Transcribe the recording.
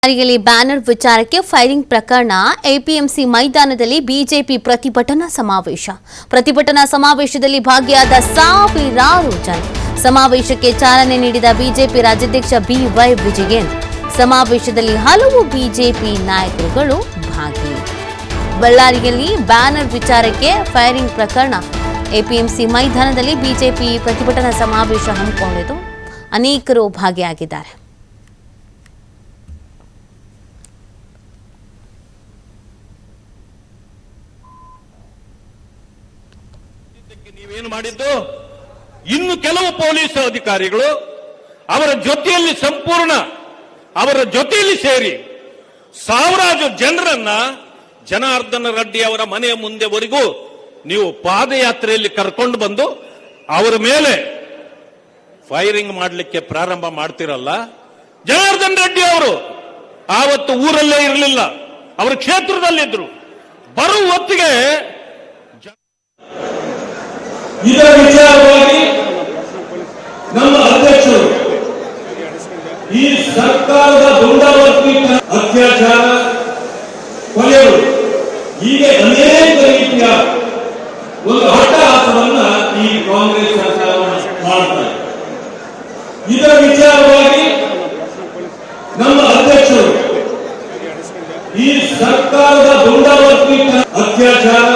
ಬಳ್ಳಾರಿಯಲ್ಲಿ ಬ್ಯಾನರ್ ವಿಚಾರಕ್ಕೆ ಫೈರಿಂಗ್ ಪ್ರಕರಣ ಎಪಿಎಂಸಿ ಮೈದಾನದಲ್ಲಿ ಬಿಜೆಪಿ ಪ್ರತಿಭಟನಾ ಸಮಾವೇಶದಲ್ಲಿ ಭಾಗಿಯಾದ ಸಾವಿರಾರು ಜನ ಸಮಾವೇಶಕ್ಕೆ ಚಾಲನೆ ನೀಡಿದ ಬಿಜೆಪಿ ರಾಜ್ಯಾಧ್ಯಕ್ಷ ಬಿವೈ ವಿಜಯನ್ ಸಮಾವೇಶದಲ್ಲಿ ಹಲವು ಬಿಜೆಪಿ ನಾಯಕರುಗಳು ಭಾಗಿ ಬಳ್ಳಾರಿಯಲ್ಲಿ ಬ್ಯಾನರ್ ವಿಚಾರಕ್ಕೆ ಫೈರಿಂಗ್ ಪ್ರಕರಣ ಎಪಿಎಂಸಿ ಮೈದಾನದಲ್ಲಿ ಬಿಜೆಪಿ ಪ್ರತಿಭಟನಾ ಸಮಾವೇಶ ಹಮ್ಮಿಕೊಂಡಿದ್ದು ಅನೇಕರು ಭಾಗಿಯಾಗಿದ್ದಾರೆ. ನೀವೇನು ಮಾಡಿದ್ದು ಇನ್ನು ಕೆಲವು ಪೊಲೀಸ್ ಅಧಿಕಾರಿಗಳು ಅವರ ಜೊತೆಯಲ್ಲಿ ಸೇರಿ ಸಾವಿರಾರು ಜನರನ್ನ ಜನಾರ್ದನ ರೆಡ್ಡಿ ಅವರ ಮನೆಯ ಮುಂದೆವರೆಗೂ ನೀವು ಪಾದಯಾತ್ರೆಯಲ್ಲಿ ಕರ್ಕೊಂಡು ಬಂದು ಅವರ ಮೇಲೆ ಫೈರಿಂಗ್ ಮಾಡಲಿಕ್ಕೆ ಪ್ರಾರಂಭ ಮಾಡ್ತಿರಲ್ಲ. ಜನಾರ್ದನ ರೆಡ್ಡಿ ಅವರು ಆವತ್ತು ಊರಲ್ಲೇ ಇರಲಿಲ್ಲ, ಅವರ ಕ್ಷೇತ್ರದಲ್ಲಿದ್ರು. ಬರುವ ಹೊತ್ತಿಗೆ ಇದರ ವಿಚಾರವಾಗಿ ನಮ್ಮ ಅಧ್ಯಕ್ಷರು ಈ ಸರ್ಕಾರದ ದುಂಡಾವರ್ತಿ ಅತ್ಯಾಚಾರ ಕೊಲೆಗಳು ಹೀಗೆ ಅನೇಕ ರೀತಿಯ ಒಂದು ಅಟ್ಟಹಾಸವನ್ನ ಈ ಕಾಂಗ್ರೆಸ್ ಸರ್ಕಾರ ಮಾಡ್ತಾರೆ. ಇದರ ವಿಚಾರವಾಗಿ ನಮ್ಮ ಅಧ್ಯಕ್ಷರು ಈ ಸರ್ಕಾರದ ದುಂಡಾವರ್ತಿ ಅತ್ಯಾಚಾರ